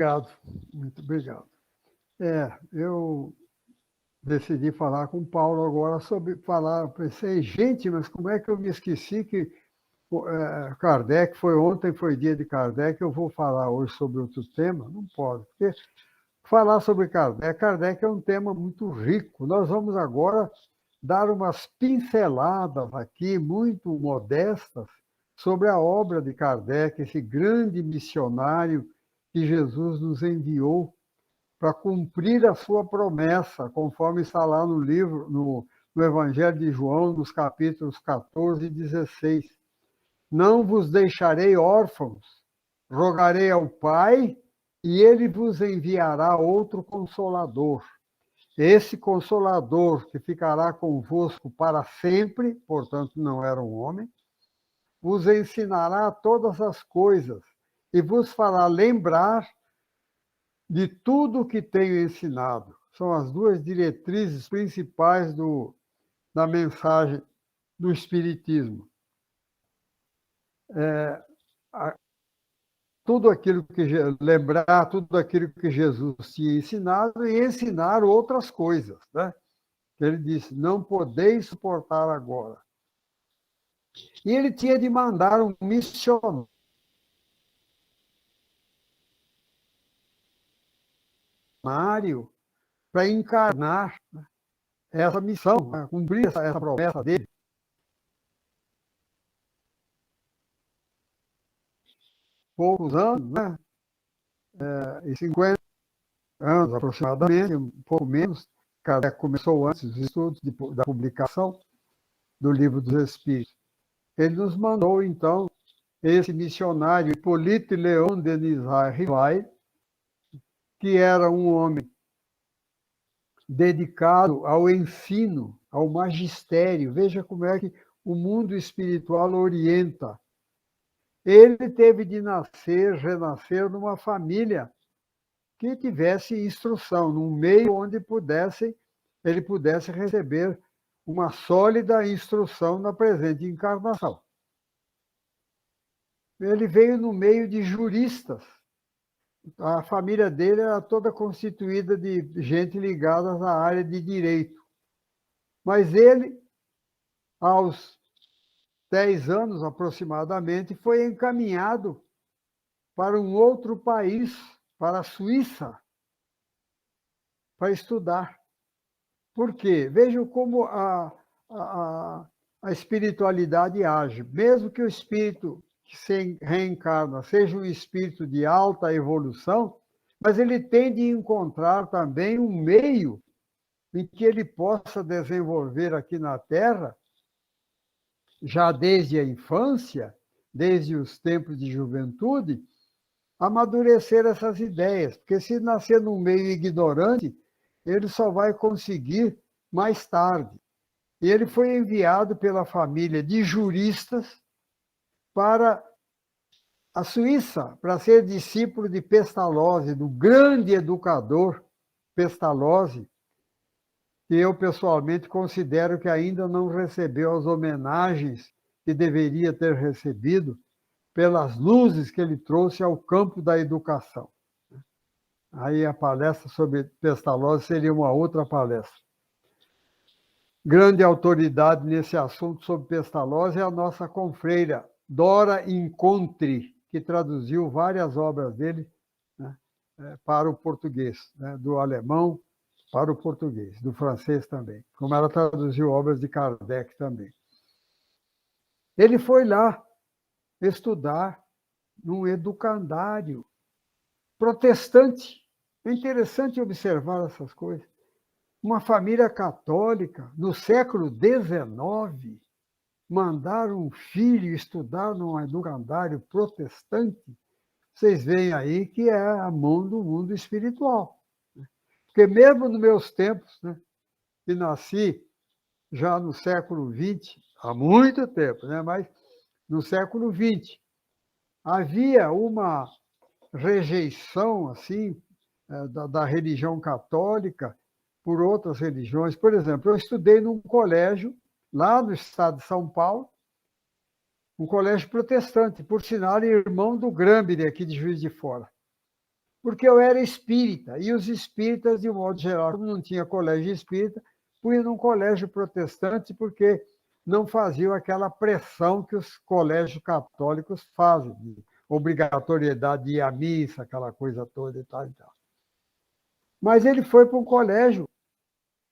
Obrigado, muito obrigado. Eu decidi falar com o Paulo agora sobre falar. Pensei, gente, mas como é que eu me esqueci que Kardec ontem, foi dia de Kardec, eu vou falar hoje sobre outro tema? Não pode, porque falar sobre Kardec é um tema muito rico. Nós vamos agora dar umas pinceladas aqui, muito modestas, sobre a obra de Kardec, esse grande missionário que Jesus nos enviou para cumprir a sua promessa, conforme está lá no livro, no Evangelho de João, nos capítulos 14 e 16. Não vos deixarei órfãos, rogarei ao Pai, e ele vos enviará outro Consolador. Esse Consolador, que ficará convosco para sempre, portanto não era um homem, vos ensinará todas as coisas e vos fará lembrar de tudo o que tenho ensinado. São as duas diretrizes principais da mensagem do Espiritismo. Lembrar tudo aquilo que Jesus tinha ensinado e ensinar outras coisas, né? Ele disse, não podeis suportar agora. E ele tinha de mandar um missionário para encarnar essa missão, cumprir essa promessa dele. Poucos anos, né? E 50 anos aproximadamente, um pouco menos. Kardec começou antes os estudos da publicação do Livro dos Espíritos. Ele nos mandou, então, esse missionário, Hippolyte Léon Denis Rivail, que era um homem dedicado ao ensino, ao magistério. Veja como é que o mundo espiritual orienta. Ele teve de renascer numa família que tivesse instrução, num meio onde ele pudesse receber uma sólida instrução na presente encarnação. Ele veio no meio de juristas. A família dele era toda constituída de gente ligada à área de direito. Mas ele, aos 10 anos aproximadamente, foi encaminhado para um outro país, para a Suíça, para estudar. Por quê? Vejam como a espiritualidade age. Mesmo que o espírito que se reencarna seja um espírito de alta evolução, mas ele tem de encontrar também um meio em que ele possa desenvolver aqui na Terra, já desde a infância, desde os tempos de juventude, amadurecer essas ideias. Porque se nascer num meio ignorante, ele só vai conseguir mais tarde. E ele foi enviado pela família de juristas para a Suíça, para ser discípulo de Pestalozzi, do grande educador Pestalozzi, que eu pessoalmente considero que ainda não recebeu as homenagens que deveria ter recebido pelas luzes que ele trouxe ao campo da educação. Aí a palestra sobre Pestalozzi seria uma outra palestra. Grande autoridade nesse assunto sobre Pestalozzi é a nossa confreira Dora Incontri, que traduziu várias obras dele, né, para o português, né, do alemão para o português, do francês também, como ela traduziu obras de Kardec também. Ele foi lá estudar num educandário protestante. É interessante observar essas coisas. Uma família católica, no século XIX, mandar um filho estudar num educandário protestante, vocês veem aí que é a mão do mundo espiritual. Porque mesmo nos meus tempos, né, que nasci já no século XX, há muito tempo, né, mas no século XX, havia uma rejeição assim da religião católica por outras religiões. Por exemplo, eu estudei num colégio lá no estado de São Paulo, um colégio protestante, por sinal, irmão do Gramby, aqui de Juiz de Fora. porque eu era espírita, e os espíritas, de um modo geral, como não tinha colégio espírita, fui num colégio protestante, porque não faziam aquela pressão que os colégios católicos fazem, de obrigatoriedade de ir à missa, aquela coisa toda e tal e tal. Mas ele foi para um colégio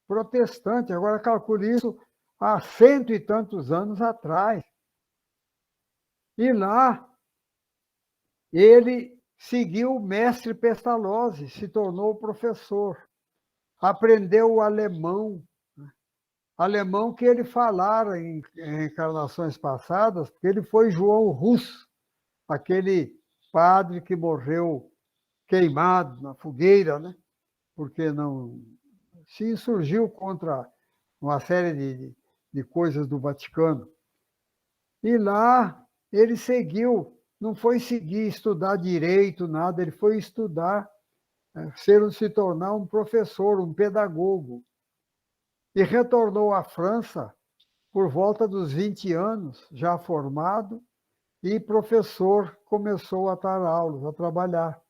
protestante, agora calcule isso há 100 e tantos anos atrás. E lá ele seguiu o mestre Pestalozzi, se tornou professor, aprendeu o alemão, alemão que ele falara em encarnações passadas, porque ele foi João Rus, aquele padre que morreu queimado na fogueira, né? Porque não se insurgiu contra uma série de coisas do Vaticano. E lá ele seguiu, não foi seguir, estudar direito, nada, ele foi estudar, se tornar um professor, um pedagogo. E retornou à França por volta dos 20 anos, já formado, e professor, começou a dar aulas, a trabalhar.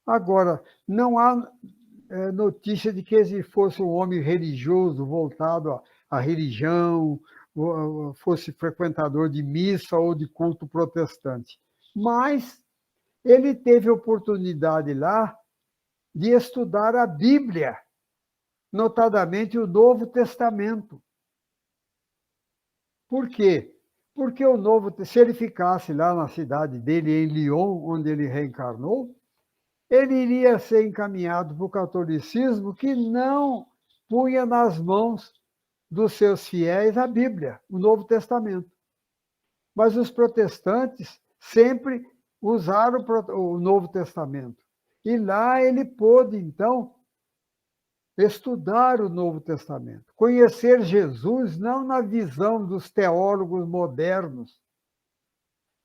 Agora, não há notícia de que ele fosse um homem religioso, voltado à religião, fosse frequentador de missa ou de culto protestante. Mas ele teve oportunidade lá de estudar a Bíblia, notadamente o Novo Testamento. Por quê? Porque o Novo, se ele ficasse lá na cidade dele, em Lyon, onde ele reencarnou, ele iria ser encaminhado para o catolicismo, que não punha nas mãos dos seus fiéis a Bíblia, o Novo Testamento. Mas os protestantes sempre usaram o Novo Testamento. E lá ele pôde, então, estudar o Novo Testamento, conhecer Jesus não na visão dos teólogos modernos,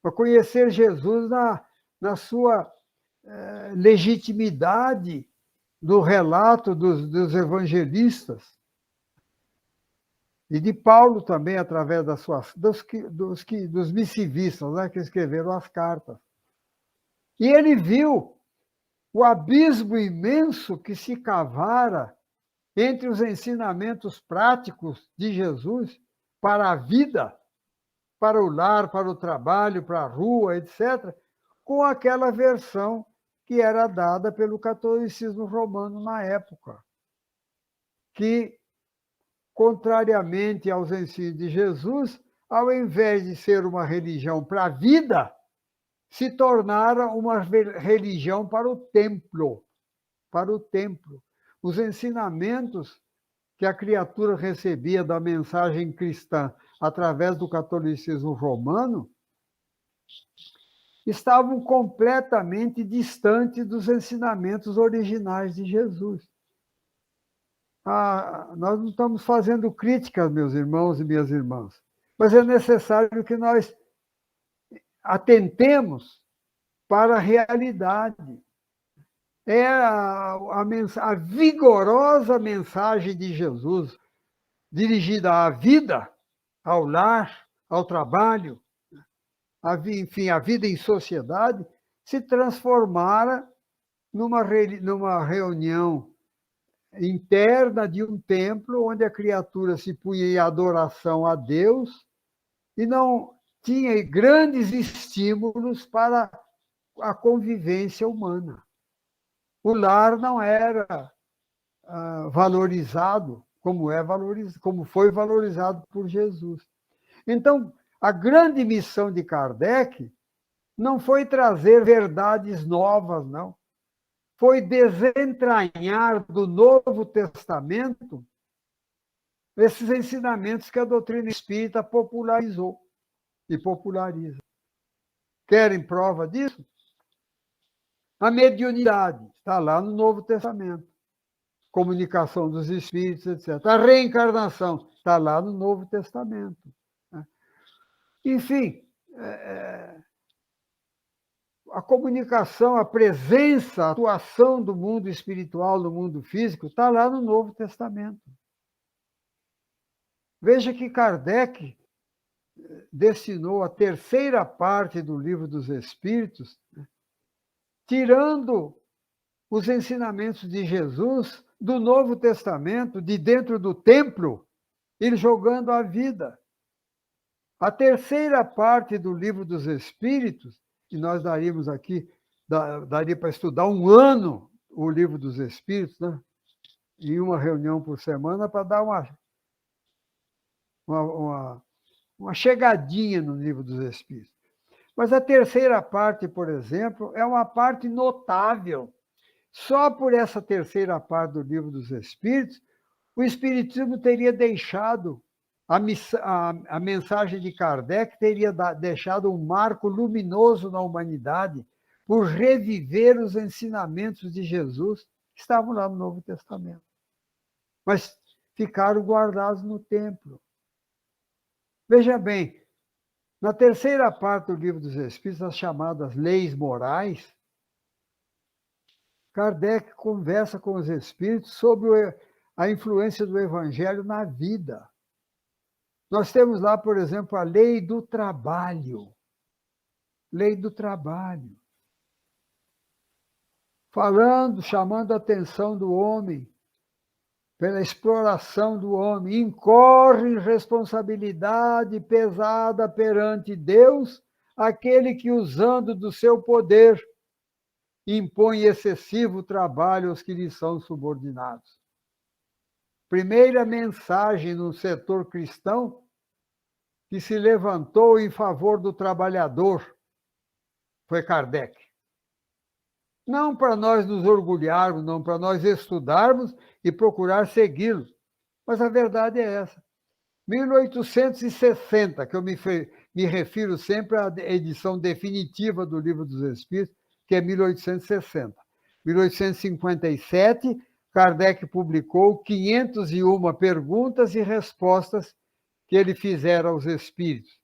mas conhecer Jesus na sua legitimidade do relato dos evangelistas e de Paulo também, através dos missivistas, né, que escreveram as cartas. E ele viu o abismo imenso que se cavara entre os ensinamentos práticos de Jesus para a vida, para o lar, para o trabalho, para a rua, etc., com aquela versão que era dada pelo catolicismo romano na época, que, contrariamente aos ensinos de Jesus, ao invés de ser uma religião para a vida, se tornara uma religião para o templo, para o templo. Os ensinamentos que a criatura recebia da mensagem cristã através do catolicismo romano estavam completamente distantes dos ensinamentos originais de Jesus. Nós não estamos fazendo críticas, meus irmãos e minhas irmãs, mas é necessário que nós atentemos para a realidade. É a vigorosa mensagem de Jesus, dirigida à vida, ao lar, ao trabalho, enfim, a vida em sociedade, se transformara numa reunião interna de um templo, onde a criatura se punha em adoração a Deus e não tinha grandes estímulos para a convivência humana. O lar não era valorizado como foi valorizado por Jesus. Então, a grande missão de Kardec não foi trazer verdades novas, não. Foi desentranhar do Novo Testamento esses ensinamentos que a doutrina espírita popularizou e populariza. Querem prova disso? A mediunidade está lá no Novo Testamento. Comunicação dos espíritos, etc. A reencarnação está lá no Novo Testamento. Enfim, a comunicação, a presença, a atuação do mundo espiritual, do mundo físico, está lá no Novo Testamento. Veja que Kardec destinou a terceira parte do Livro dos Espíritos, tirando os ensinamentos de Jesus do Novo Testamento, de dentro do templo, ele jogando a vida. A terceira parte do Livro dos Espíritos, que nós daríamos aqui, daria para estudar um ano o Livro dos Espíritos, né? Em uma reunião por semana, para dar uma chegadinha no Livro dos Espíritos. Mas a terceira parte, por exemplo, é uma parte notável. Só por essa terceira parte do Livro dos Espíritos, o Espiritismo teria deixado, a mensagem de Kardec teria deixado um marco luminoso na humanidade por reviver os ensinamentos de Jesus que estavam lá no Novo Testamento. Mas ficaram guardados no templo. Veja bem, na terceira parte do Livro dos Espíritos, as chamadas leis morais, Kardec conversa com os espíritos sobre a influência do Evangelho na vida. Nós temos lá, por exemplo, a lei do trabalho. Lei do trabalho. Falando, chamando a atenção do homem pela exploração do homem, incorre em responsabilidade pesada perante Deus aquele que, usando do seu poder, impõe excessivo trabalho aos que lhe são subordinados. Primeira mensagem no setor cristão que se levantou em favor do trabalhador foi Kardec. Não para nós nos orgulharmos, não para nós estudarmos e procurar segui-lo, mas a verdade é essa. 1860, que eu me refiro sempre à edição definitiva do Livro dos Espíritos, que é 1860. 1857, Kardec publicou 501 perguntas e respostas que ele fizera aos espíritos.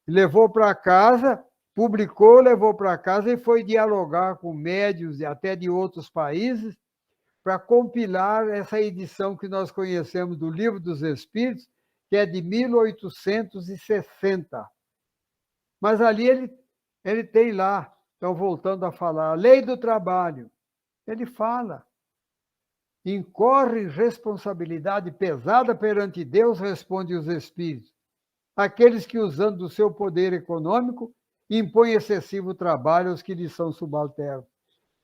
Levou para casa, publicou, levou para casa e foi dialogar com médiuns até de outros países para compilar essa edição que nós conhecemos do Livro dos Espíritos, que é de 1860. Mas ali ele tem lá, então voltando a falar, a lei do trabalho. Ele fala, incorre responsabilidade pesada perante Deus, responde os espíritos, aqueles que, usando do seu poder econômico, impõem excessivo trabalho aos que lhes são subalternos.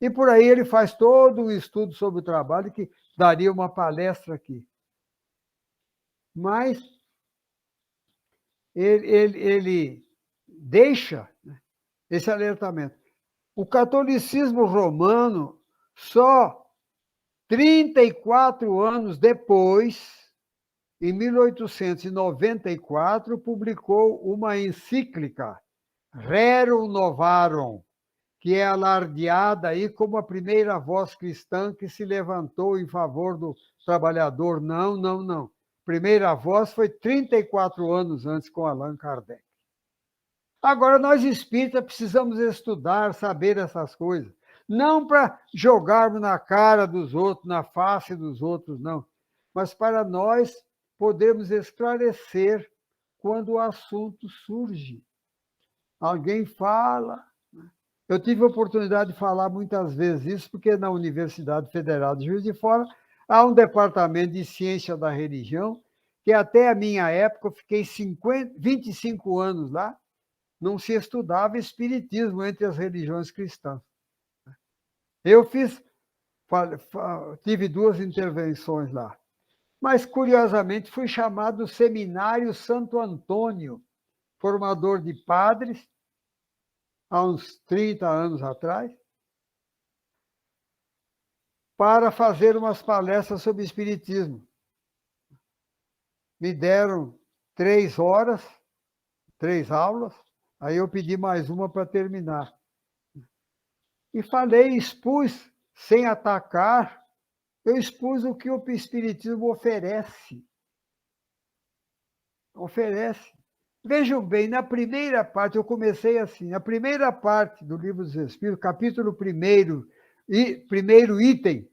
E por aí ele faz todo um estudo sobre o trabalho, que daria uma palestra aqui. Mas ele deixa esse alertamento. O catolicismo romano, só 34 anos depois, em 1894, publicou uma encíclica, Rerum Novarum, que é alardeada aí como a primeira voz cristã que se levantou em favor do trabalhador. Não, não, não. Primeira voz foi 34 anos antes, com Allan Kardec. Agora, nós espíritas precisamos estudar, saber essas coisas. Não para jogarmos na cara dos outros, na face dos outros, não. Mas para nós podermos esclarecer quando o assunto surge. Alguém fala. Eu tive a oportunidade de falar muitas vezes isso, porque na Universidade Federal de Juiz de Fora há um departamento de ciência da religião, que até a minha época, eu fiquei 25 anos lá, não se estudava espiritismo entre as religiões cristãs. Eu tive 2 intervenções lá. Mas, curiosamente, fui chamado do Seminário Santo Antônio, formador de padres, há uns 30 anos atrás, para fazer umas palestras sobre espiritismo. Me deram 3 horas, 3 aulas, aí eu pedi mais uma para terminar. E falei, expus, sem atacar, eu expus o que o Espiritismo oferece. Oferece. Vejam bem, na primeira parte, eu comecei assim, a primeira parte do Livro dos Espíritos, capítulo 1º, primeiro item,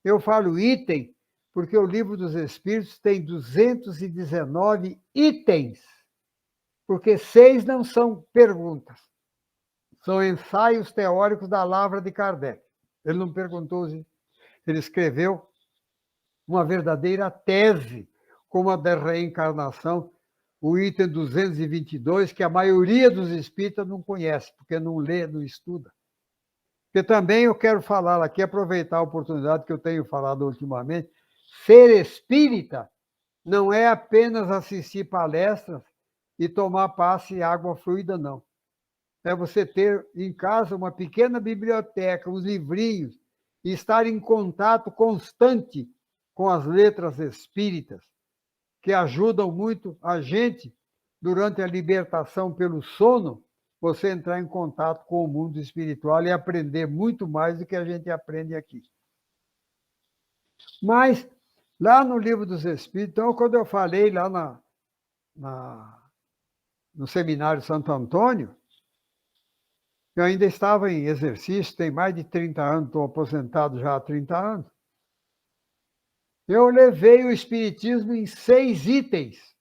eu falo item, porque o Livro dos Espíritos tem 219 itens, porque 6 não são perguntas, são ensaios teóricos da Lavra de Kardec. Ele não perguntou, ele escreveu uma verdadeira tese, como a da reencarnação, o item 222, que a maioria dos espíritas não conhece, porque não lê, não estuda. Porque também eu quero falar aqui, aproveitar a oportunidade que eu tenho falado ultimamente, ser espírita não é apenas assistir palestras e tomar passe e água fluida, não. É você ter em casa uma pequena biblioteca, uns livrinhos, e estar em contato constante com as letras espíritas, que ajudam muito a gente, durante a libertação pelo sono, você entrar em contato com o mundo espiritual e aprender muito mais do que a gente aprende aqui. Mas, lá no Livro dos Espíritos, então, quando eu falei lá no Seminário Santo Antônio, eu ainda estava em exercício, tem mais de 30 anos, estou aposentado já há 30 anos. Eu levei o Espiritismo em 6 itens,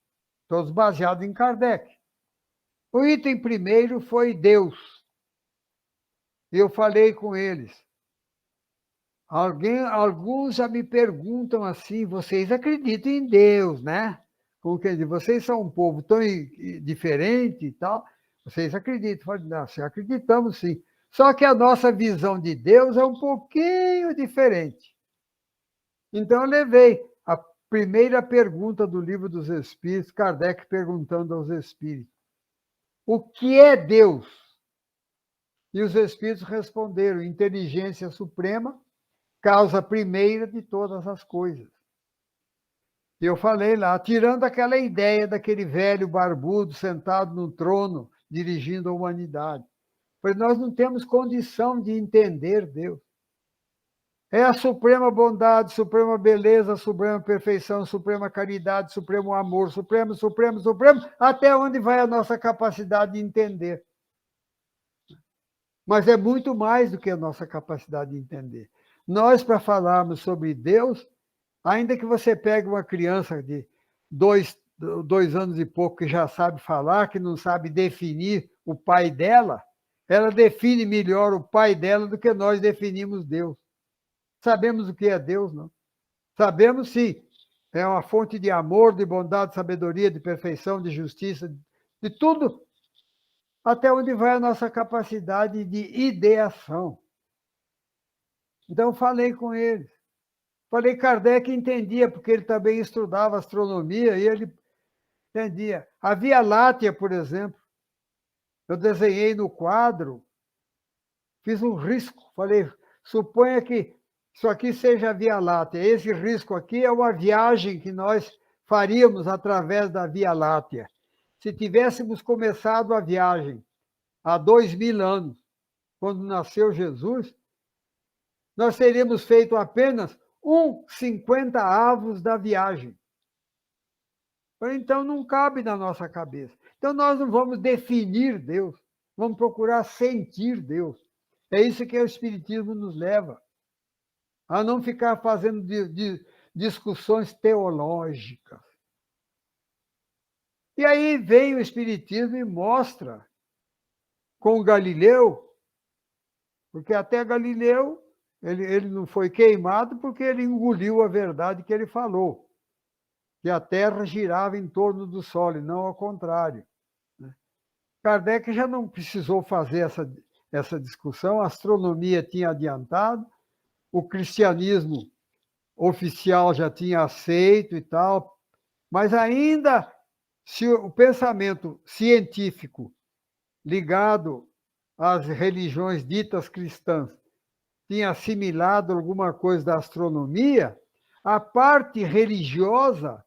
todos baseados em Kardec. O item primeiro foi Deus. Eu falei com eles. Alguns já me perguntam assim, vocês acreditam em Deus, né? Como quer dizer, vocês são um povo tão diferente e tal, vocês acreditam? Eu falei, não, acreditamos sim. Só que a nossa visão de Deus é um pouquinho diferente. Então eu levei a primeira pergunta do Livro dos Espíritos, Kardec perguntando aos Espíritos, o que é Deus? E os Espíritos responderam, inteligência suprema, causa primeira de todas as coisas. E eu falei lá, tirando aquela ideia daquele velho barbudo sentado no trono, dirigindo a humanidade. Pois nós não temos condição de entender Deus. É a suprema bondade, suprema beleza, suprema perfeição, suprema caridade, supremo amor, supremo, até onde vai a nossa capacidade de entender. Mas é muito mais do que a nossa capacidade de entender. Nós, para falarmos sobre Deus, ainda que você pegue uma criança de 2 anos e pouco que já sabe falar, que não sabe definir o pai dela, ela define melhor o pai dela do que nós definimos Deus. Sabemos o que é Deus, não? Sabemos, sim. É uma fonte de amor, de bondade, de sabedoria, de perfeição, de justiça, de tudo, até onde vai a nossa capacidade de ideação. Então, falei com eles. Falei, Kardec entendia, porque ele também estudava astronomia e ele entendia. A Via Láctea, por exemplo, eu desenhei no quadro, fiz um risco. Falei, suponha que isso aqui seja a Via Láctea. Esse risco aqui é uma viagem que nós faríamos através da Via Láctea. Se tivéssemos começado a viagem há 2000 anos, quando nasceu Jesus, nós teríamos feito apenas 50 da viagem. Então, não cabe na nossa cabeça. Então, nós não vamos definir Deus, vamos procurar sentir Deus. É isso que o Espiritismo nos leva, a não ficar fazendo discussões teológicas. E aí vem o Espiritismo e mostra, com Galileu, porque até Galileu, ele não foi queimado porque ele engoliu a verdade que ele falou, que a Terra girava em torno do Sol, e não ao contrário. Kardec já não precisou fazer essa discussão, a astronomia tinha adiantado, o cristianismo oficial já tinha aceito e tal, mas ainda se o pensamento científico ligado às religiões ditas cristãs tinha assimilado alguma coisa da astronomia, a parte religiosa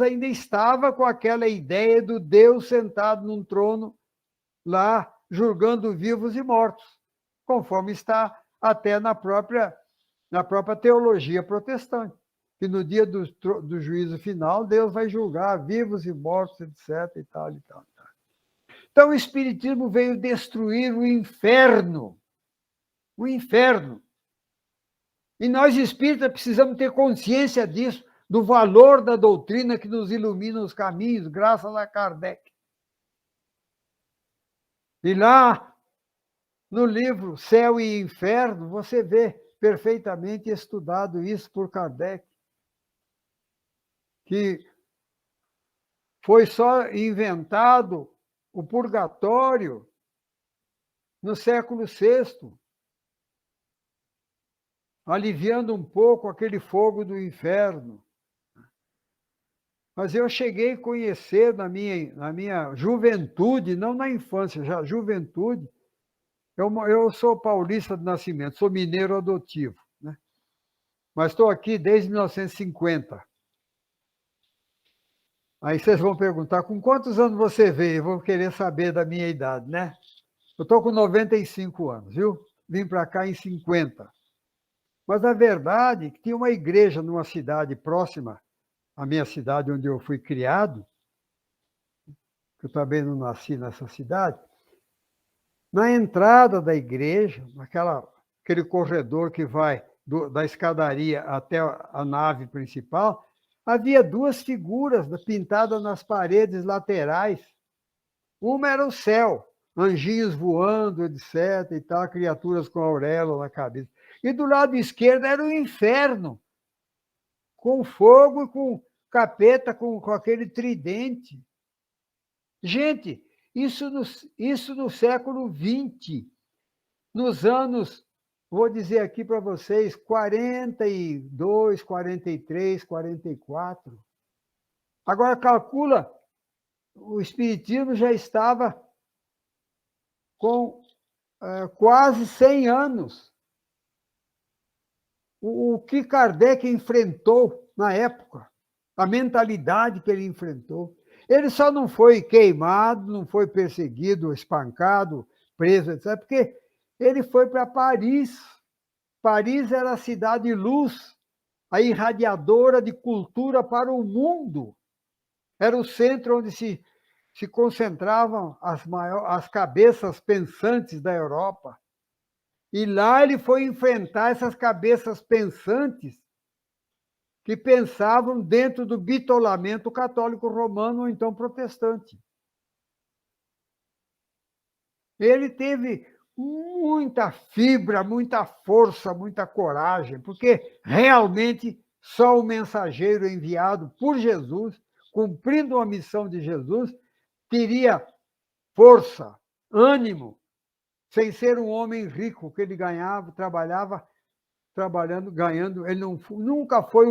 ainda estava com aquela ideia do Deus sentado num trono lá, julgando vivos e mortos, conforme está até na própria teologia protestante, que no dia do juízo final, Deus vai julgar vivos e mortos, etc. e tal, e tal. Então, o Espiritismo veio destruir o inferno. O inferno. E nós, espíritas, precisamos ter consciência disso, do valor da doutrina que nos ilumina os caminhos, graças a Kardec. E lá, No livro Céu e Inferno, você vê perfeitamente estudado isso por Kardec, que foi só inventado o purgatório no século VI, aliviando um pouco aquele fogo do inferno. Mas eu cheguei a conhecer na minha juventude, não na infância, já juventude. Eu sou paulista de nascimento, sou mineiro adotivo, né? Mas estou aqui desde 1950. Aí vocês vão perguntar, com quantos anos você veio? Vão querer saber da minha idade, né? Eu estou com 95 anos, viu? Vim para cá em 50. Mas a verdade é que tinha uma igreja numa cidade próxima à minha cidade onde eu fui criado, que eu também não nasci nessa cidade. Na entrada da igreja, aquele corredor que vai da escadaria até a nave principal, havia duas figuras pintadas nas paredes laterais. Uma era o céu, anjinhos voando, etc. e tal, criaturas com auréola na cabeça. E do lado esquerdo era o inferno, com fogo e com capeta, com aquele tridente. Gente, isso no século XX, nos anos, vou dizer aqui para vocês, 42, 43, 44. Agora calcula, o Espiritismo já estava com quase 100 anos. O que Kardec enfrentou na época, a mentalidade que ele enfrentou. Ele só não foi queimado, não foi perseguido, espancado, preso, etc., porque ele foi para Paris. Paris era a cidade luz, a irradiadora de cultura para o mundo. Era o centro onde se concentravam as cabeças pensantes da Europa. E lá ele foi enfrentar essas cabeças pensantes que pensavam dentro do bitolamento católico romano ou então protestante. Ele teve muita fibra, muita força, muita coragem, porque realmente só o mensageiro enviado por Jesus, cumprindo a missão de Jesus, teria força, ânimo, sem ser um homem rico, que ele ganhava, trabalhando, ganhando. Ele nunca foi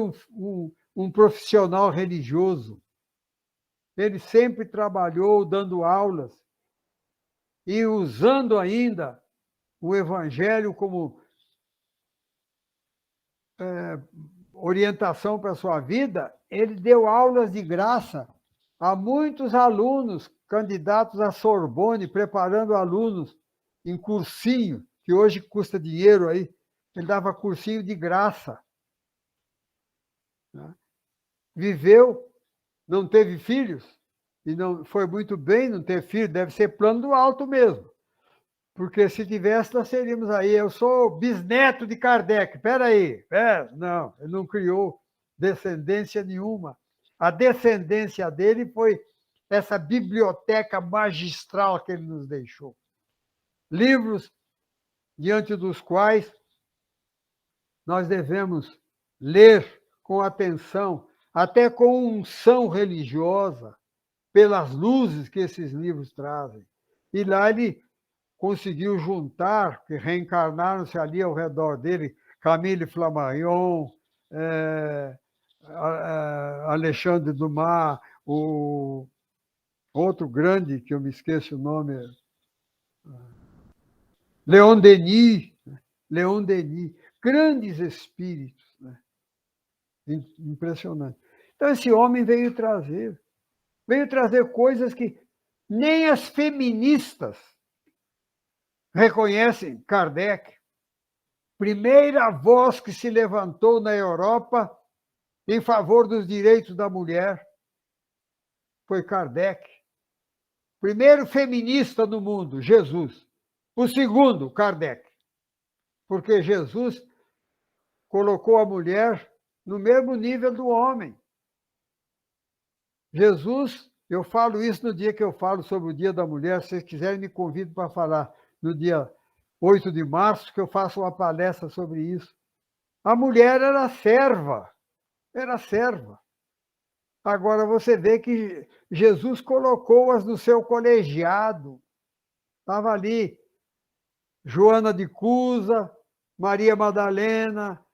um profissional religioso. Ele sempre trabalhou dando aulas e usando ainda o Evangelho como orientação para a sua vida. Ele deu aulas de graça a muitos alunos, candidatos à Sorbonne, preparando alunos em cursinho, que hoje custa dinheiro aí. Ele dava cursinho de graça. Viveu, não teve filhos, e não foi muito bem não ter filho, deve ser plano do alto mesmo. Porque se tivesse, nós seríamos aí. Eu sou bisneto de Kardec. Espera aí. Não, ele não criou descendência nenhuma. A descendência dele foi essa biblioteca magistral que ele nos deixou. Livros diante dos quais nós devemos ler com atenção, até com unção religiosa, pelas luzes que esses livros trazem. E lá ele conseguiu juntar, que reencarnaram-se ali ao redor dele, Camille Flammarion, Alexandre Dumas, o outro grande, que eu me esqueço o nome, Leon Denis, grandes espíritos, né? Impressionante. Então, esse homem veio trazer coisas que nem as feministas reconhecem. Kardec, primeira voz que se levantou na Europa em favor dos direitos da mulher, foi Kardec. Primeiro feminista no mundo, Jesus. O segundo, Kardec. Porque Jesus colocou a mulher no mesmo nível do homem. Jesus, eu falo isso no dia que eu falo sobre o Dia da Mulher. Se vocês quiserem, me convido para falar no dia 8 de março, que eu faço uma palestra sobre isso. A mulher era serva. Era serva. Agora você vê que Jesus colocou-as no seu colegiado. Estava ali Joana de Cusa, Maria Madalena,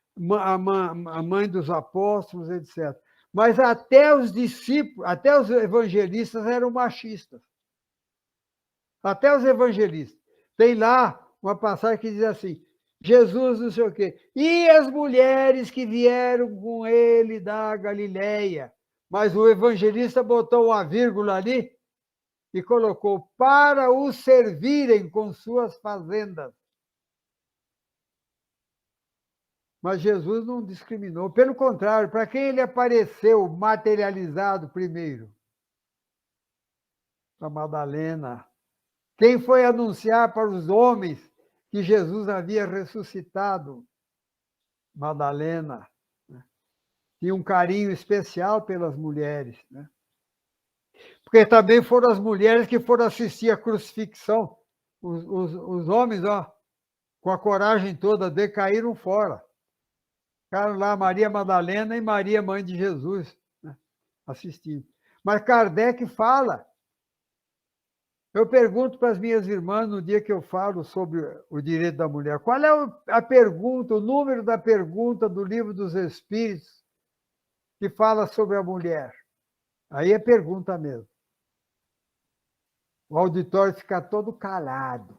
a mãe dos apóstolos, etc. Mas até os discípulos, até os evangelistas eram machistas. Até os evangelistas. Tem lá uma passagem que diz assim: Jesus não sei o quê. E as mulheres que vieram com ele da Galileia. Mas o evangelista botou uma vírgula ali e colocou para os servirem com suas fazendas. Mas Jesus não discriminou. Pelo contrário, para quem ele apareceu materializado primeiro? Para Madalena. Quem foi anunciar para os homens que Jesus havia ressuscitado? Madalena. Tinha um carinho especial pelas mulheres. Né? Porque também foram as mulheres que foram assistir à crucifixão. Os homens, ó, com a coragem toda, decaíram fora. Ficaram lá Maria Madalena e Maria, mãe de Jesus, né, assistindo. Mas Kardec fala. Eu pergunto para as minhas irmãs, no dia que eu falo sobre o direito da mulher, qual é a pergunta, o número da pergunta do Livro dos Espíritos que fala sobre a mulher? Aí é pergunta mesmo. O auditório fica todo calado.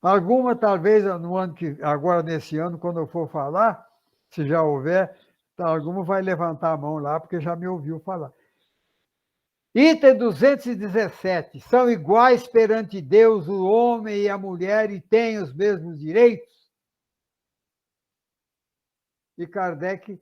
Alguma, talvez, no ano que, agora nesse ano, quando eu for falar, se já houver, alguma vai levantar a mão lá, porque já me ouviu falar. Item 217. São iguais perante Deus o homem e a mulher e têm os mesmos direitos? E Kardec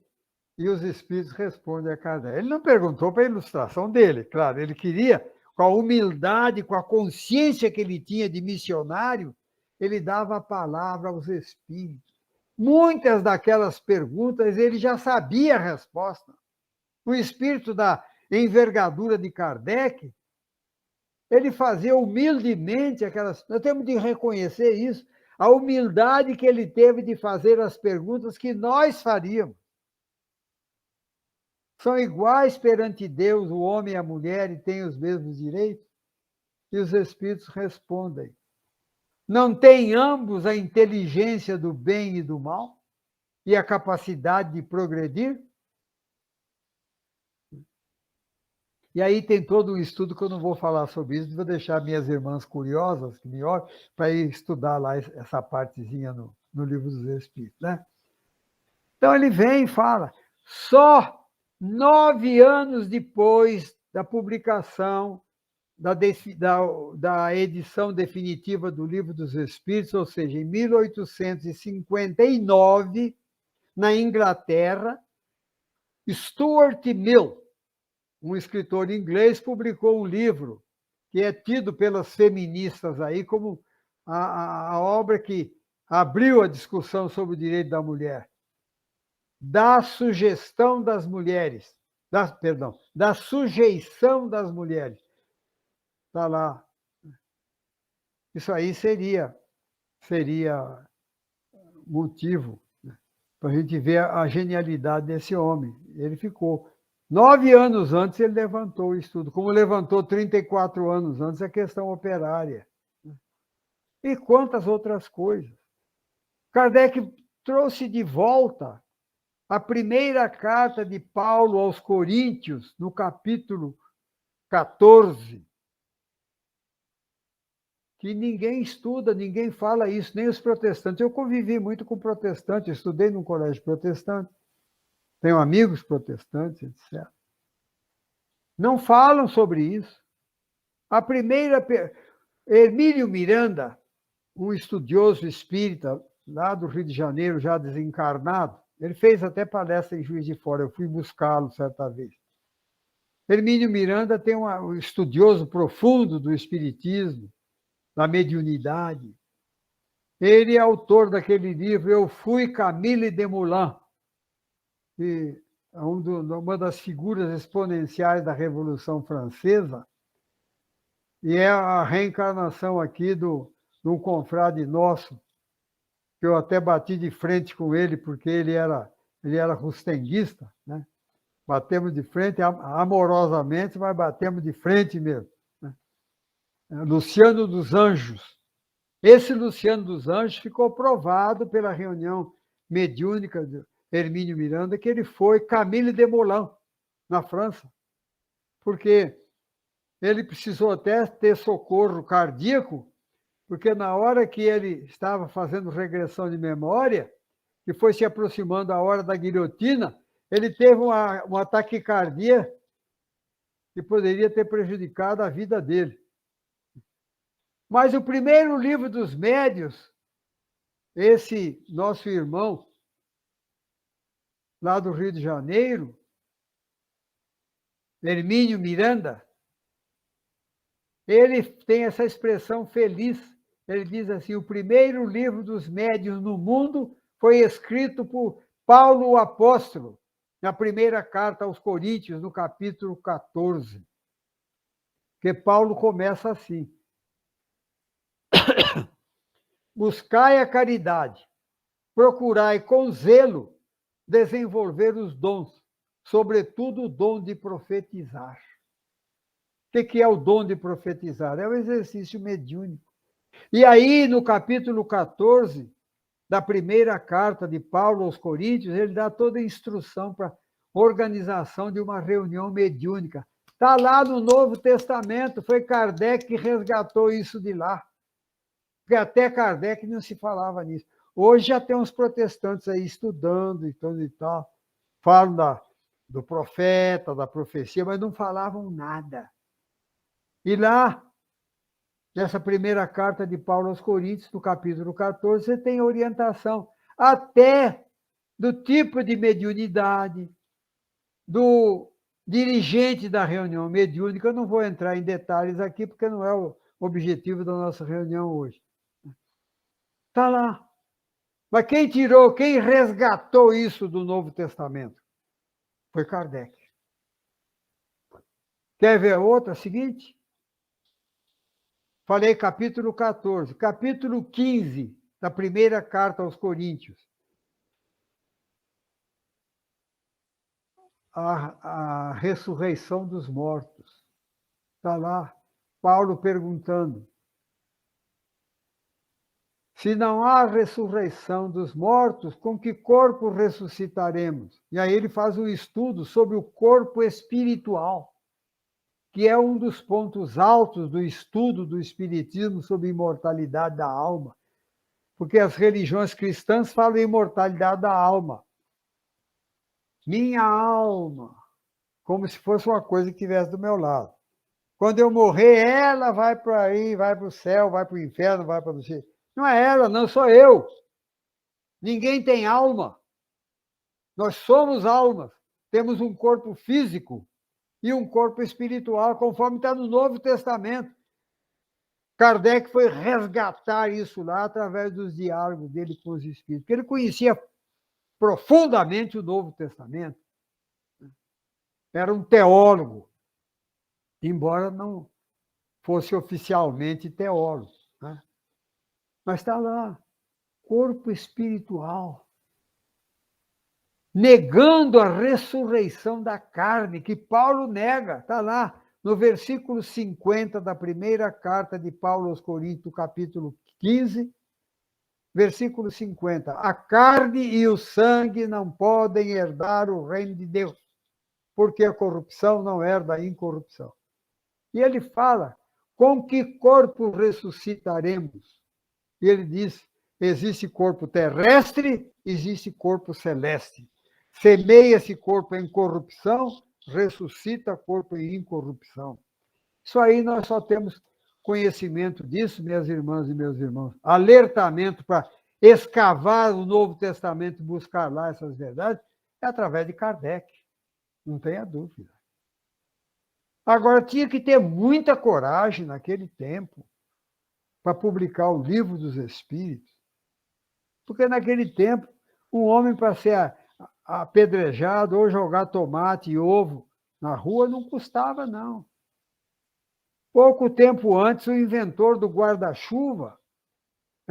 e os espíritos respondem a Kardec. Ele não perguntou para a ilustração dele, claro, ele queria, com a humildade, com a consciência que ele tinha de missionário, ele dava a palavra aos espíritos. Muitas daquelas perguntas ele já sabia a resposta. O espírito da envergadura de Kardec, ele fazia humildemente aquelas... Nós temos de reconhecer isso, a humildade que ele teve de fazer as perguntas que nós faríamos. São iguais perante Deus o homem e a mulher e têm os mesmos direitos? E os espíritos respondem: não têm ambos a inteligência do bem e do mal e a capacidade de progredir? E aí tem todo um estudo que eu não vou falar sobre isso, vou deixar minhas irmãs curiosas, que me olham, para ir estudar lá essa partezinha no Livro dos Espíritos. Né? Então ele vem e fala, só 9 anos depois da publicação da edição definitiva do Livro dos Espíritos, ou seja, em 1859, na Inglaterra, Stuart Mill, um escritor inglês, publicou um livro que é tido pelas feministas aí como a obra que abriu a discussão sobre o direito da mulher. Da sugestão das mulheres, da sujeição das mulheres. Está lá. Isso aí seria motivo, né, para a gente ver a genialidade desse homem. Ele ficou 9 anos antes, ele levantou o estudo, como levantou 34 anos antes a questão operária. E quantas outras coisas. Kardec trouxe de volta a primeira carta de Paulo aos Coríntios, no capítulo 14, que ninguém estuda, ninguém fala isso, nem os protestantes. Eu convivi muito com protestantes, estudei num colégio protestante, tenho amigos protestantes, etc. Não falam sobre isso. A primeira... Hermínio Miranda, um estudioso espírita, lá do Rio de Janeiro, já desencarnado, ele fez até palestra em Juiz de Fora, eu fui buscá-lo certa vez. Hermínio Miranda tem um estudioso profundo do espiritismo, da mediunidade. Ele é autor daquele livro Eu Fui Camille Desmoulins, que é uma das figuras exponenciais da Revolução Francesa, e é a reencarnação aqui do de um confrade nosso, que eu até bati de frente com ele, porque ele era rustenguista, né? Batemos de frente amorosamente, mas batemos de frente mesmo, né? Luciano dos Anjos. Esse Luciano dos Anjos ficou provado pela reunião mediúnica de Hermínio Miranda que ele foi Camille Desmoulins, na França, porque ele precisou até ter socorro cardíaco, porque na hora que ele estava fazendo regressão de memória, que foi se aproximando a hora da guilhotina, ele teve uma taquicardia que poderia ter prejudicado a vida dele. Mas o primeiro livro dos médios, esse nosso irmão, lá do Rio de Janeiro, Hermínio Miranda, ele tem essa expressão feliz. Ele diz assim: o primeiro livro dos médiuns no mundo foi escrito por Paulo o Apóstolo, na primeira carta aos Coríntios, no capítulo 14. Que Paulo começa assim: buscai a caridade, procurai com zelo desenvolver os dons, sobretudo o dom de profetizar. O que é o dom de profetizar? É o exercício mediúnico. E aí, no capítulo 14 da primeira carta de Paulo aos Coríntios, ele dá toda a instrução para organização de uma reunião mediúnica. Está lá no Novo Testamento, foi Kardec que resgatou isso de lá. Porque até Kardec não se falava nisso. Hoje já tem uns protestantes aí estudando e tal, falam do profeta, da profecia, mas não falavam nada. E lá, nessa primeira carta de Paulo aos Coríntios, no capítulo 14, você tem orientação até do tipo de mediunidade, do dirigente da reunião mediúnica. Eu não vou entrar em detalhes aqui, porque não é o objetivo da nossa reunião hoje. Está lá. Mas quem resgatou isso do Novo Testamento? Foi Kardec. Quer ver outra? Seguinte. Falei capítulo 14. Capítulo 15 da primeira carta aos Coríntios. A ressurreição dos mortos. Está lá, Paulo perguntando: se não há ressurreição dos mortos, com que corpo ressuscitaremos? E aí ele faz um estudo sobre o corpo espiritual, que é um dos pontos altos do estudo do Espiritismo sobre a imortalidade da alma. Porque as religiões cristãs falam em imortalidade da alma. Minha alma, como se fosse uma coisa que estivesse do meu lado. Quando eu morrer, ela vai para aí, vai para o céu, vai para o inferno, vai para o céu. Não é ela, não sou eu. Ninguém tem alma. Nós somos almas. Temos um corpo físico e um corpo espiritual, conforme está no Novo Testamento. Kardec foi resgatar isso lá através dos diálogos dele com os espíritos, porque ele conhecia profundamente o Novo Testamento. Era um teólogo, embora não fosse oficialmente teólogo, né? Mas está lá, corpo espiritual, negando a ressurreição da carne, que Paulo nega, está lá no versículo 50 da primeira carta de Paulo aos Coríntios, capítulo 15, versículo 50. A carne e o sangue não podem herdar o reino de Deus, porque a corrupção não herda a incorrupção. E ele fala: com que corpo ressuscitaremos? E ele diz: existe corpo terrestre, existe corpo celeste. Semeia-se corpo em corrupção, ressuscita corpo em incorrupção. Isso aí nós só temos conhecimento disso, minhas irmãs e meus irmãos. Alertamento para escavar o Novo Testamento e buscar lá essas verdades é através de Kardec. Não tenha dúvida. Agora, tinha que ter muita coragem naquele tempo para publicar o Livro dos Espíritos, porque naquele tempo um homem para ser apedrejado ou jogar tomate e ovo na rua não custava, não. Pouco tempo antes, o inventor do guarda-chuva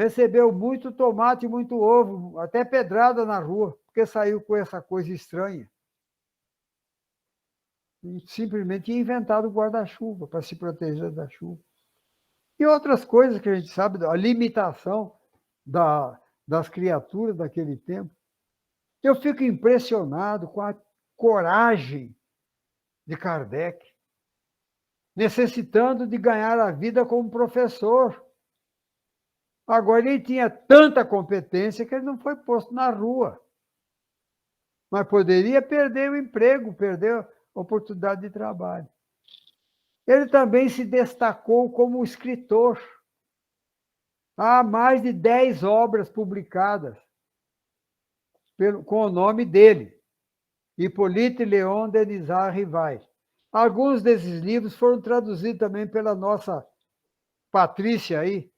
recebeu muito tomate, muito ovo, até pedrada na rua, porque saiu com essa coisa estranha. E simplesmente tinha inventado o guarda-chuva para se proteger da chuva. E outras coisas que a gente sabe, a limitação das criaturas daquele tempo. Eu fico impressionado com a coragem de Kardec, necessitando de ganhar a vida como professor. Agora, ele tinha tanta competência que ele não foi posto na rua. Mas poderia perder o emprego, perder a oportunidade de trabalho. Ele também se destacou como escritor. Há mais de 10 obras publicadas com o nome dele, Hippolyte Léon Denisard Rivai. Alguns desses livros foram traduzidos também pela nossa Patrícia aí,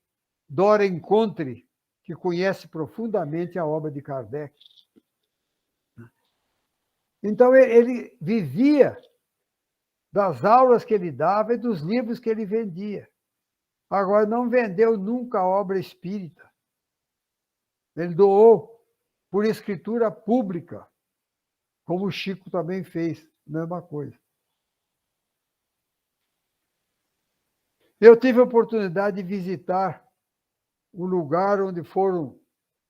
Dora Encontre, que conhece profundamente a obra de Kardec. Então, ele vivia das aulas que ele dava e dos livros que ele vendia. Agora, não vendeu nunca a obra espírita. Ele doou por escritura pública, como o Chico também fez, mesma coisa. Eu tive a oportunidade de visitar o lugar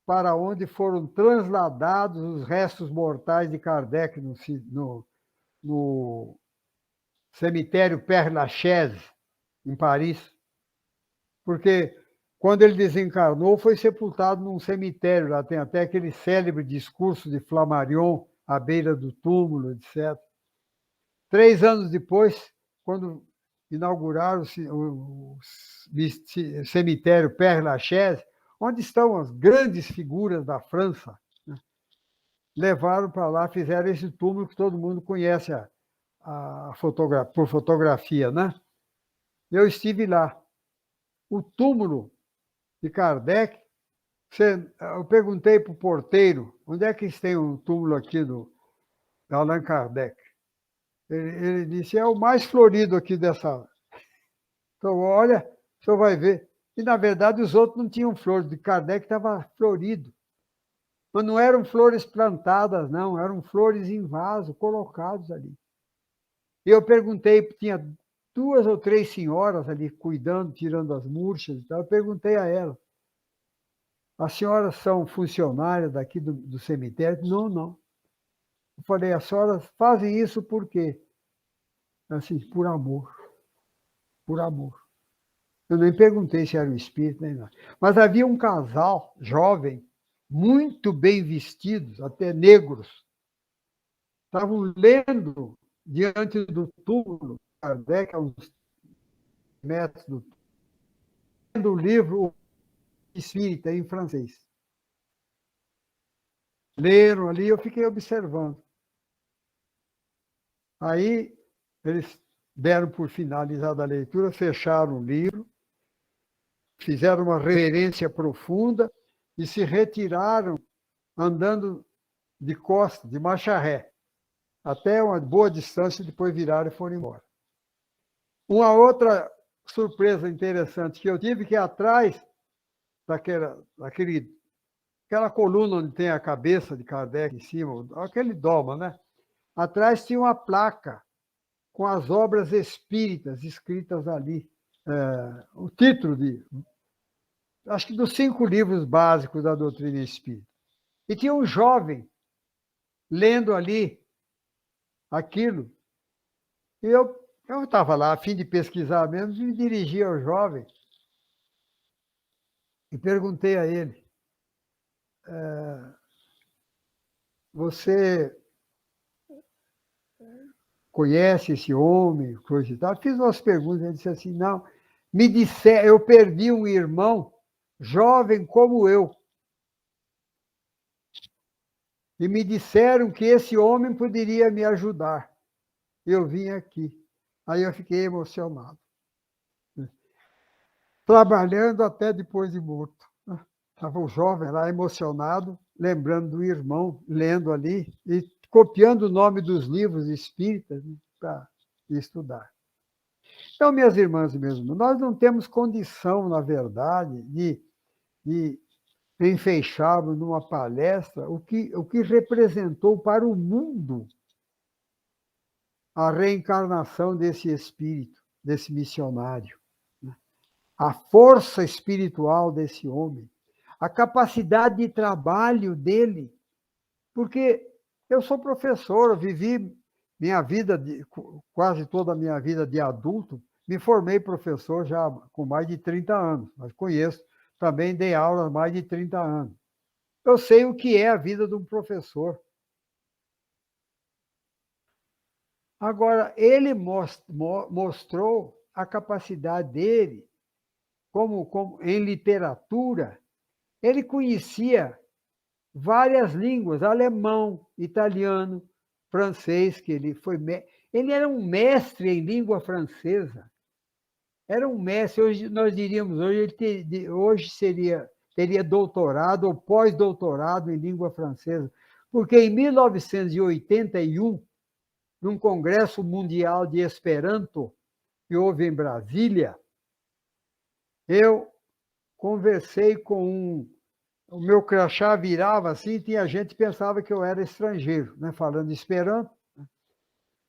para onde foram transladados os restos mortais de Kardec no cemitério Père-Lachaise, em Paris. Porque quando ele desencarnou, foi sepultado num cemitério. Lá tem até aquele célebre discurso de Flammarion, à beira do túmulo, etc. 3 anos depois, quando inauguraram o cemitério Père-Lachaise, onde estão as grandes figuras da França, né? Levaram para lá, fizeram esse túmulo que todo mundo conhece por fotografia, né? Eu estive lá. O túmulo de Kardec, eu perguntei para o porteiro, onde é que tem um túmulo aqui do Allan Kardec? Ele disse, é o mais florido aqui dessa. Então, olha, o senhor vai ver. E, na verdade, os outros não tinham flores, de Kardec estava florido. Mas não eram flores plantadas, não, eram flores em vaso, colocados ali. E eu perguntei, tinha 2 ou 3 senhoras ali cuidando, tirando as murchas e tal. Eu perguntei a elas, as senhoras são funcionárias daqui do cemitério? Não, não. Eu falei, as senhoras fazem isso por quê? Assim, por amor. Por amor. Eu nem perguntei se era um espírito, nem nada. Mas havia um casal jovem, muito bem vestidos, até negros. Estavam lendo diante do túmulo, Kardec, a uns metros do túmulo, lendo o livro Espírita, em francês. Leram ali, eu fiquei observando. Aí, eles deram por finalizada a leitura, fecharam o livro, fizeram uma reverência profunda e se retiraram andando de costas, de marcha ré, até uma boa distância, depois viraram e foram embora. Uma outra surpresa interessante que eu tive, que atrás daquela coluna onde tem a cabeça de Kardec em cima, aquele doma, né? Atrás tinha uma placa com as obras espíritas escritas ali. O título acho que dos 5 livros básicos da doutrina espírita. E tinha um jovem lendo ali aquilo. E eu estava lá a fim de pesquisar mesmo, e me dirigi ao jovem e perguntei a ele, você conhece esse homem, coisa e tal? Fiz umas perguntas, ele disse assim, não, eu perdi um irmão jovem como eu. E me disseram que esse homem poderia me ajudar. Eu vim aqui. Aí eu fiquei emocionado. Trabalhando até depois de morto. Estava o jovem lá emocionado, lembrando do irmão, lendo ali e copiando o nome dos livros espíritas, né, para estudar. Então, minhas irmãs e meus irmãos, nós não temos condição, na verdade, de de enfeixá-lo numa palestra, o que representou para o mundo a reencarnação desse espírito, desse missionário, né? A força espiritual desse homem, a capacidade de trabalho dele, porque eu sou professor, eu vivi minha vida, quase toda a minha vida de adulto, me formei professor já com mais de 30 anos, mas conheço, também dei aula há mais de 30 anos. Eu sei o que é a vida de um professor. Agora, ele mostrou a capacidade dele, como em literatura, ele conhecia várias línguas, alemão, italiano, francês, que ele era um mestre em língua francesa. Era um mestre, hoje nós diríamos, hoje teria doutorado ou pós-doutorado em língua francesa, porque em 1981, num Congresso Mundial de Esperanto, que houve em Brasília, eu conversei com o meu crachá virava assim, tinha gente que pensava que eu era estrangeiro, né? Falando Esperanto.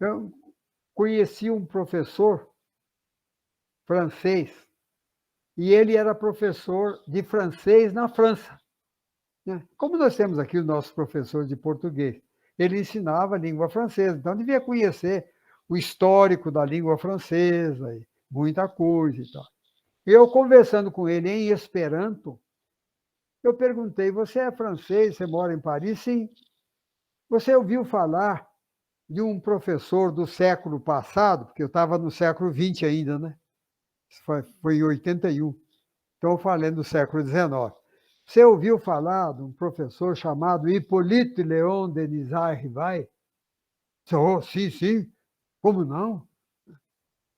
Eu conheci um professor francês, e ele era professor de francês na França, né? Como nós temos aqui os nossos professores de português. Ele ensinava a língua francesa, então devia conhecer o histórico da língua francesa, e muita coisa e tal. Eu conversando com ele em Esperanto, eu perguntei, você é francês, você mora em Paris? Sim. Você ouviu falar de um professor do século passado, porque eu estava no século XX ainda, né? Foi em 81. Então, eu falei do século XIX. Você ouviu falar de um professor chamado Hippolyte Léon Denis Rivail? Oh, sim, sim. Como não?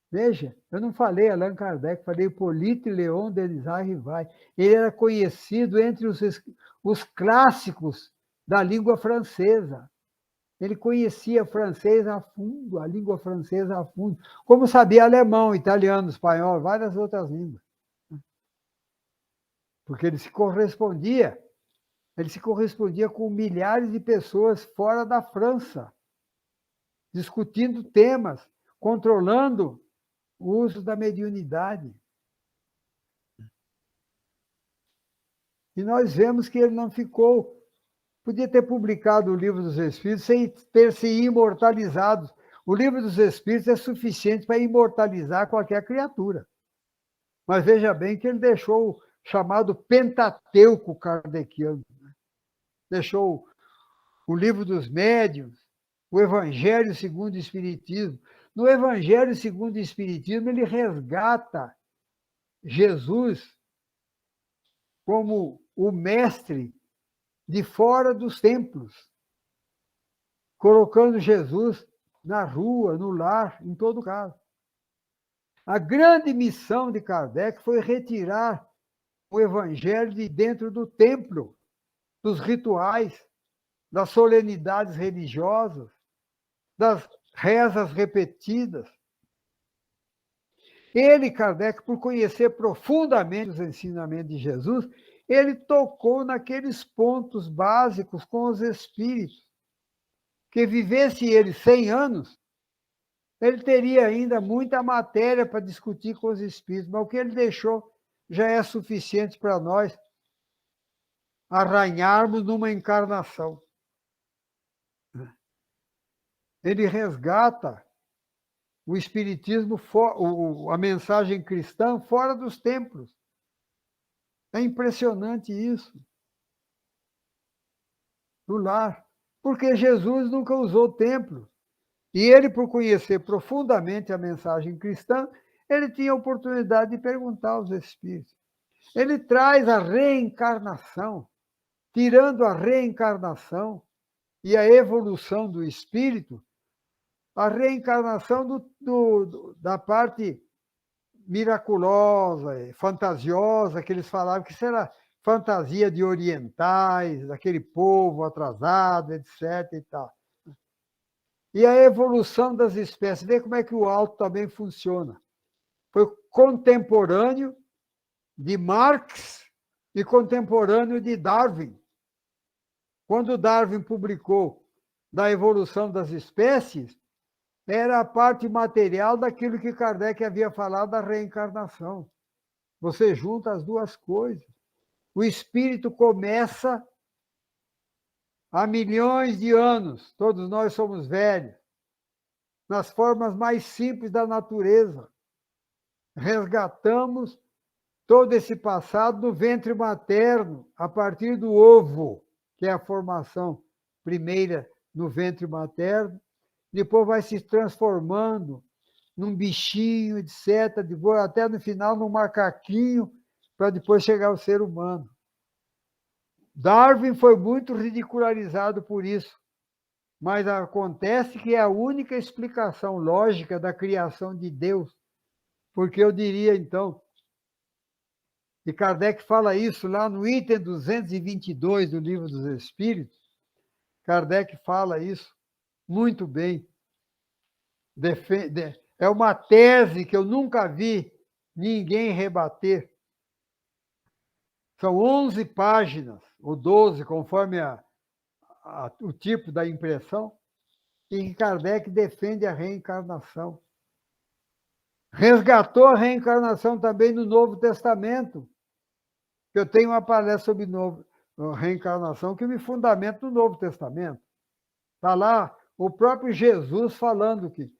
Veja, eu não falei Allan Kardec, falei Hippolyte Léon Denis Rivail. Ele era conhecido entre os clássicos da língua francesa. Ele conhecia francês a fundo, a língua francesa a fundo, como sabia alemão, italiano, espanhol, várias outras línguas. Porque ele se correspondia com milhares de pessoas fora da França, discutindo temas, controlando o uso da mediunidade. E nós vemos que ele não ficou. Podia ter publicado o Livro dos Espíritos sem ter se imortalizado. O Livro dos Espíritos é suficiente para imortalizar qualquer criatura. Mas veja bem que ele deixou o chamado Pentateuco kardeciano. Deixou o Livro dos Médiuns, o Evangelho segundo o Espiritismo. No Evangelho segundo o Espiritismo, ele resgata Jesus como o mestre de fora dos templos, colocando Jesus na rua, no lar, em todo caso. A grande missão de Kardec foi retirar o evangelho de dentro do templo, dos rituais, das solenidades religiosas, das rezas repetidas. Ele, Kardec, por conhecer profundamente os ensinamentos de Jesus, ele tocou naqueles pontos básicos com os espíritos. Que vivesse ele 100 anos, ele teria ainda muita matéria para discutir com os espíritos, mas o que ele deixou já é suficiente para nós arranharmos numa encarnação. Ele resgata o espiritismo, a mensagem cristã fora dos templos. É impressionante isso. Do lar. Porque Jesus nunca usou templo. E ele, por conhecer profundamente a mensagem cristã, ele tinha a oportunidade de perguntar aos espíritos. Ele traz a reencarnação, tirando a reencarnação e a evolução do espírito, a reencarnação da parte miraculosa, fantasiosa, que eles falavam que isso era fantasia de orientais, daquele povo atrasado, etc. e tal. E a evolução das espécies. Vê como é que o alto também funciona. Foi contemporâneo de Marx e contemporâneo de Darwin. Quando Darwin publicou Da Evolução das Espécies, era a parte material daquilo que Kardec havia falado da reencarnação. Você junta as duas coisas. O espírito começa há milhões de anos, todos nós somos velhos, nas formas mais simples da natureza. Resgatamos todo esse passado no ventre materno, a partir do ovo, que é a formação primeira no ventre materno, depois vai se transformando num bichinho, etc., depois, até no final num macaquinho, para depois chegar ao ser humano. Darwin foi muito ridicularizado por isso, mas acontece que é a única explicação lógica da criação de Deus, porque eu diria, então, e Kardec fala isso lá no item 222 do Livro dos Espíritos, Kardec fala isso muito bem. É uma tese que eu nunca vi ninguém rebater. São 11 páginas, ou 12, conforme o tipo da impressão, em que Kardec defende a reencarnação. Resgatou a reencarnação também no Novo Testamento. Eu tenho uma palestra sobre reencarnação que me fundamenta no Novo Testamento. Está lá o próprio Jesus falando que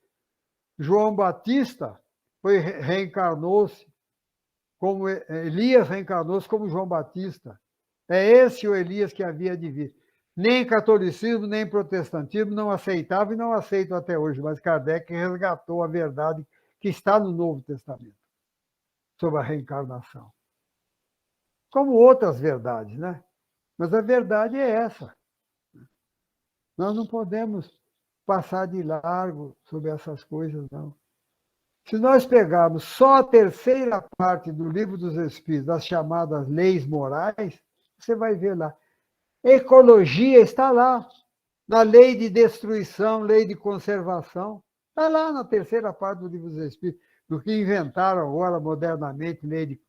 João Batista reencarnou-se, como Elias reencarnou-se como João Batista. É esse o Elias que havia de vir. Nem catolicismo, nem protestantismo não aceitava e não aceitam até hoje, mas Kardec resgatou a verdade que está no Novo Testamento sobre a reencarnação. Como outras verdades, né? Mas a verdade é essa. Nós não podemos passar de largo sobre essas coisas, não. Se nós pegarmos só a terceira parte do Livro dos Espíritos, das chamadas leis morais, você vai ver lá. Ecologia está lá, na lei de destruição, lei de conservação. Está lá na terceira parte do Livro dos Espíritos, do que inventaram agora modernamente, lei de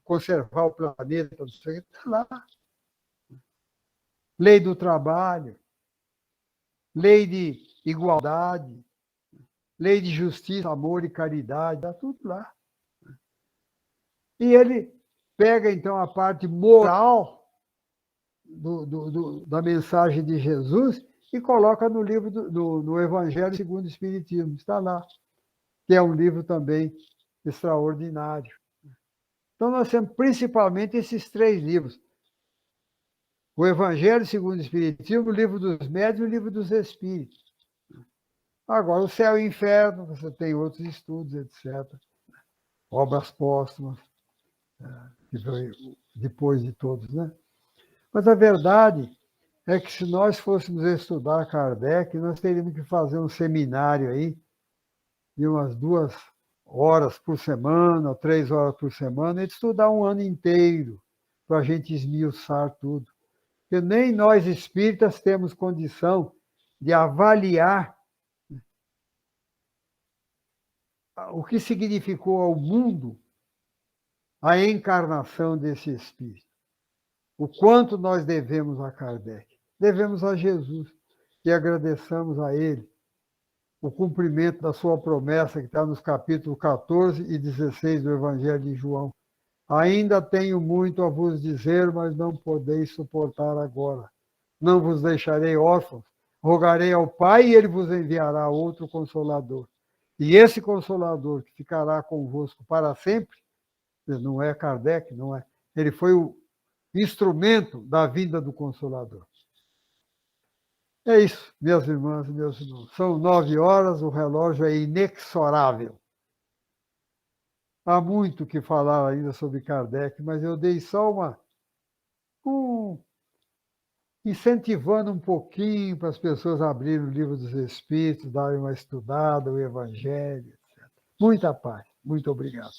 conservar o planeta, está lá. Lei do trabalho, lei de igualdade, lei de justiça, amor e caridade, está tudo lá. E ele pega, então, a parte moral da mensagem de Jesus e coloca no livro no Evangelho segundo o Espiritismo. Está lá, que é um livro também extraordinário. Então, nós temos principalmente esses 3 livros. O Evangelho segundo o Espiritismo, o Livro dos Médiuns e o Livro dos Espíritos. Agora, o Céu e o Inferno, você tem outros estudos, etc. Obras póstumas, depois de todos, né? Mas a verdade é que se nós fôssemos estudar Kardec, nós teríamos que fazer um seminário aí, de umas 2 horas por semana, ou 3 horas por semana, e estudar um ano inteiro, para a gente esmiuçar tudo. Porque nem nós espíritas temos condição de avaliar o que significou ao mundo a encarnação desse espírito. O quanto nós devemos a Kardec. Devemos a Jesus e agradeçamos a ele o cumprimento da sua promessa que está nos capítulos 14 e 16 do Evangelho de João. Ainda tenho muito a vos dizer, mas não podeis suportar agora. Não vos deixarei órfãos, rogarei ao Pai e ele vos enviará outro Consolador. E esse Consolador que ficará convosco para sempre, não é Kardec, não é. Ele foi o instrumento da vinda do Consolador. É isso, minhas irmãs e meus irmãos. São 9 horas, o relógio é inexorável. Há muito que falar ainda sobre Kardec, mas eu dei só incentivando um pouquinho para as pessoas abrirem o Livro dos Espíritos, darem uma estudada, o Evangelho, etc. Muita paz. Muito obrigado.